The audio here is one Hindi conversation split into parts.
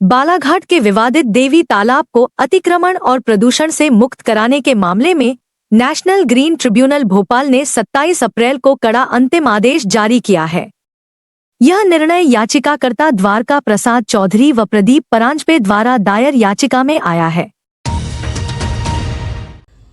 बालाघाट के विवादित देवी तालाब को अतिक्रमण और प्रदूषण से मुक्त कराने के मामले में नेशनल ग्रीन ट्रिब्यूनल भोपाल ने 27 अप्रैल को कड़ा अंतिम आदेश जारी किया है। यह निर्णय याचिकाकर्ता द्वारका प्रसाद चौधरी व प्रदीप परांजपे द्वारा दायर याचिका में आया है।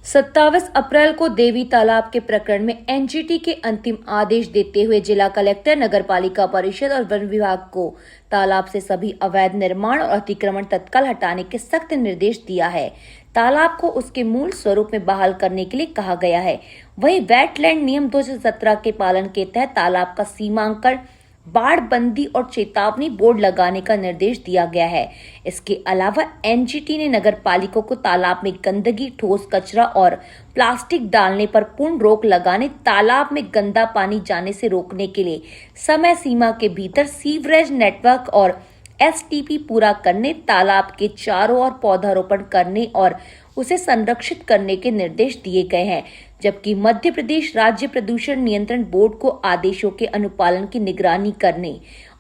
27 अप्रैल को देवी तालाब के प्रकरण में एनजीटी के अंतिम आदेश देते हुए जिला कलेक्टर, नगरपालिका परिषद और वन विभाग को तालाब से सभी अवैध निर्माण और अतिक्रमण तत्काल हटाने के सख्त निर्देश दिया है। तालाब को उसके मूल स्वरूप में बहाल करने के लिए कहा गया है। वहीं वेटलैंड नियम 2017 के पालन के तहत तालाब का सीमांकन, बाढ़ बंदी और चेतावनी बोर्ड लगाने का निर्देश दिया गया है। इसके अलावा एनजीटी ने नगर पालिका को तालाब में गंदगी, ठोस कचरा और प्लास्टिक डालने पर पूर्ण रोक लगाने, तालाब में गंदा पानी जाने से रोकने के लिए समय सीमा के भीतर सीवरेज नेटवर्क और एसटीपी पूरा करने, तालाब के चारों ओर पौधारोपण करने और उसे संरक्षित करने के निर्देश दिए गए हैं। जबकि मध्य प्रदेश राज्य प्रदूषण नियंत्रण बोर्ड को आदेशों के अनुपालन की निगरानी करने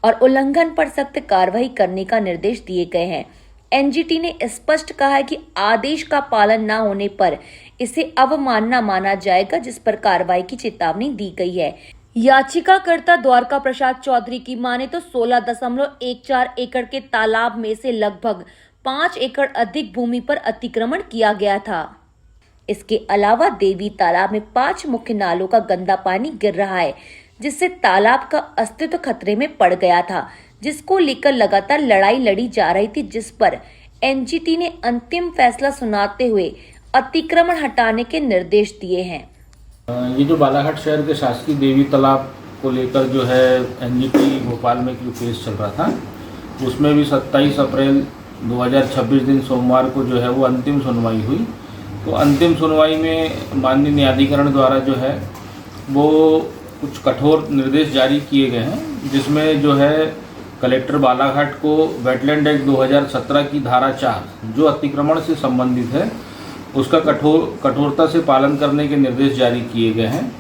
और उल्लंघन पर सख्त कार्रवाई करने का निर्देश दिए गए हैं। एनजीटी ने स्पष्ट कहा है कि आदेश का पालन न होने पर इसे अवमानना माना जाएगा, जिस पर कार्रवाई की चेतावनी दी गई है। याचिकाकर्ता द्वारका प्रसाद चौधरी की माने तो 16.14 एकड़ के तालाब में से लगभग 5 एकड़ अधिक भूमि पर अतिक्रमण किया गया था। इसके अलावा देवी तालाब में 5 मुख्य नालों का गंदा पानी गिर रहा है, जिससे तालाब का अस्तित्व खतरे में पड़ गया था, जिसको लेकर लगातार लड़ाई लड़ी जा रही थी, जिस पर एनजीटी ने अंतिम फैसला सुनाते हुए अतिक्रमण हटाने के निर्देश दिए हैं। ये जो बालाघाट शहर के शासकीय देवी तालाब को लेकर जो है एनजीटी भोपाल में जो केस चल रहा था, उसमें भी 27 अप्रैल 2026 दिन सोमवार को जो है वो अंतिम सुनवाई हुई। तो अंतिम सुनवाई में माननीय न्यायाधिकरण द्वारा जो है वो कुछ कठोर निर्देश जारी किए गए हैं, जिसमें जो है कलेक्टर बालाघाट को वेटलैंड एक्ट 2017 की धारा 4 जो अतिक्रमण से संबंधित है उसका कठोरता से पालन करने के निर्देश जारी किए गए हैं।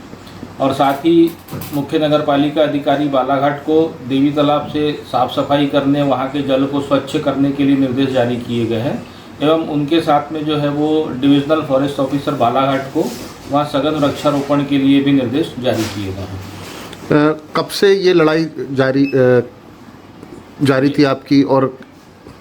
और साथ ही मुख्य नगरपालिका अधिकारी बालाघाट को देवी तालाब से साफ सफाई करने, वहाँ के जल को स्वच्छ करने के लिए निर्देश जारी किए गए हैं। एवं उनके साथ में जो है वो डिविजनल फॉरेस्ट ऑफिसर बालाघाट को वहाँ सघन वृक्षारोपण के लिए भी निर्देश जारी किए गए हैं। कब से ये लड़ाई जारी थी आपकी? और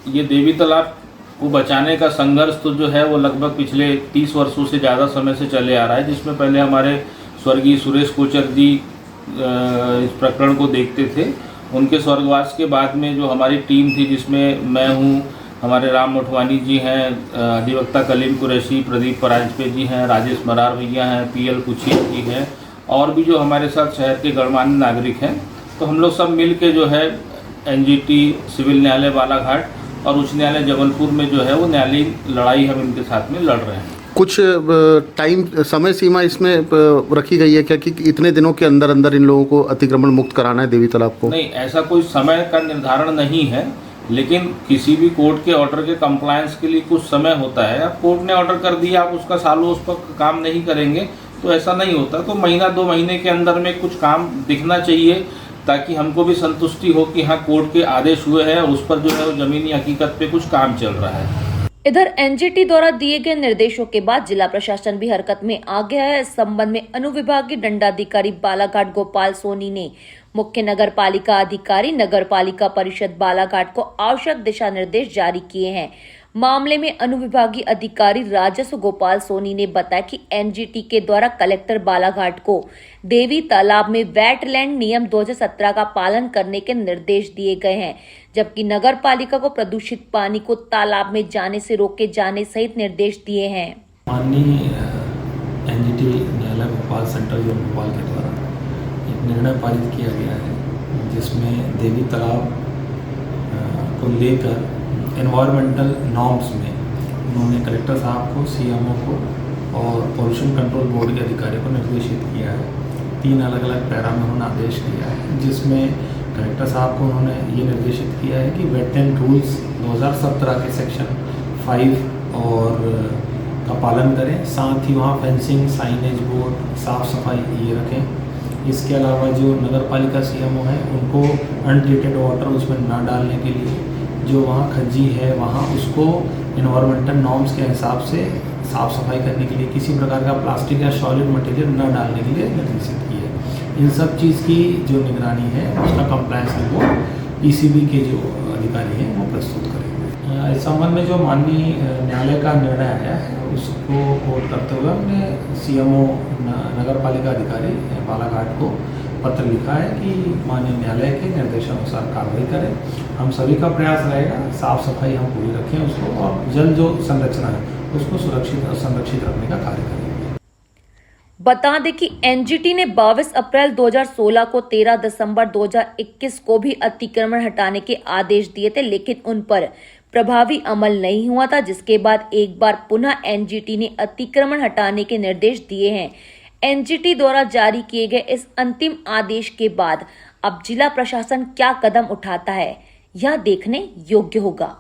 ये देवी तालाब को बचाने का संघर्ष तो जो है वो लगभग पिछले 30 वर्षों से ज़्यादा समय से चले आ रहा है, जिसमें पहले हमारे स्वर्गीय सुरेश कोचर जी इस प्रकरण को देखते थे। उनके स्वर्गवास के बाद में जो हमारी टीम थी, जिसमें मैं हूँ, हमारे राम मोठवानी जी हैं, अधिवक्ता कलीम कुरैशी, प्रदीप परांजपे जी हैं, राजेश मरार भैया हैं, पीएल कुछिया जी हैं और भी जो हमारे साथ शहर के गणमान्य नागरिक हैं। तो हम लोग सब मिल के जो है एनजीटी, सिविल न्यायालय बालाघाट और उच्च न्यायालय जबलपुर में जो है वो न्यायालयीन लड़ाई हम इनके साथ में लड़ रहे हैं। कुछ टाइम समय सीमा इसमें रखी गई है क्या कि इतने दिनों के अंदर अंदर इन लोगों को अतिक्रमण मुक्त कराना है देवी तालाब को? नहीं, ऐसा कोई समय का निर्धारण नहीं है, लेकिन किसी भी कोर्ट के ऑर्डर के कंप्लायंस के लिए कुछ समय होता है। अब कोर्ट ने ऑर्डर कर दिया, आप उसका सालों उस पर काम नहीं करेंगे तो ऐसा नहीं होता। तो महीना 2 महीने के अंदर में कुछ काम दिखना चाहिए, ताकि हमको भी संतुष्टि हो कि हाँ कोर्ट के आदेश हुए हैं, उस पर जो है वो जमीनी हकीकत पे कुछ काम चल रहा है। इधर एनजीटी द्वारा दिए गए निर्देशों के बाद जिला प्रशासन भी हरकत में आ गया है। इस संबंध में अनुविभागीय दंडाधिकारी बालाघाट गोपाल सोनी ने मुख्य नगर पालिका अधिकारी, नगर पालिका परिषद बालाघाट को आवश्यक दिशा निर्देश जारी किए हैं। मामले में अनुविभागीय अधिकारी राजस्व गोपाल सोनी ने बताया कि एनजीटी के द्वारा कलेक्टर बालाघाट को देवी तालाब में वेटलैंड नियम 2017 का पालन करने के निर्देश दिए गए हैं, जबकि नगर पालिका को प्रदूषित पानी को तालाब में जाने से रोके जाने सहित निर्देश दिए हैं। माननीय एनजीटी न्यायालय भोपाल, सेंट्रल जोन भोपाल के द्वारा एक निर्णय पारित किया गया है, जिसमें देवी तालाब को लेकर एनवायरमेंटल नॉर्म्स में उन्होंने कलेक्टर साहब को, सीएमओ को और पोल्यूशन कंट्रोल बोर्ड के अधिकारियों को निर्देशित किया है। 3 अलग अलग पैरा में उन्होंने आदेश दिया है, जिसमें कलेक्टर साहब को उन्होंने ये निर्देशित किया है कि वेटलैंड रूल्स 2017 के सेक्शन 5 और का पालन करें, साथ ही वहाँ फेंसिंग, साइनेज बोर्ड, साफ़ सफाई ये रखें। इसके अलावा जो नगर पालिका सीएमओ है, उनको अनट्रीटेड वाटर उसमें ना डालने के लिए जो वहाँ खज्जी है वहाँ उसको इन्वायरमेंटल नॉर्म्स के हिसाब से साफ़ सफाई करने के लिए किसी प्रकार का प्लास्टिक या सॉलिड मटेरियल न डालने के लिए निर्देशित की है। इन सब चीज़ की जो निगरानी है उसका कंप्लायंस रिपोर्ट पीसीबी के जो अधिकारी हैं वो प्रस्तुत करेंगे। इस संबंध में जो माननीय न्यायालय का निर्णय आया है उसको कोट करते हुए हमने सीएमओ नगर पालिका अधिकारी बालाघाट को पत्र लिखा है कि माननीय न्यायालय के निर्देशानुसार कार्रवाई करें। हम सभी का प्रयास रहेगा साफ सफाई हम पूरी रखें उसको और जल जो संरचना है उसको सुरक्षित और संरक्षित रखने का कार्य करेंगे। बता दें कि एनजीटी ने 22 अप्रैल 2016 को 13 दिसंबर 2021 को भी अतिक्रमण हटाने के आदेश दिए थे, लेकिन उन पर प्रभावी अमल नहीं हुआ था, जिसके बाद एक बार पुनः एनजीटी ने अतिक्रमण हटाने के निर्देश दिए हैं। एनजीटी द्वारा जारी किए गए इस अंतिम आदेश के बाद अब जिला प्रशासन क्या कदम उठाता है यह देखने योग्य होगा।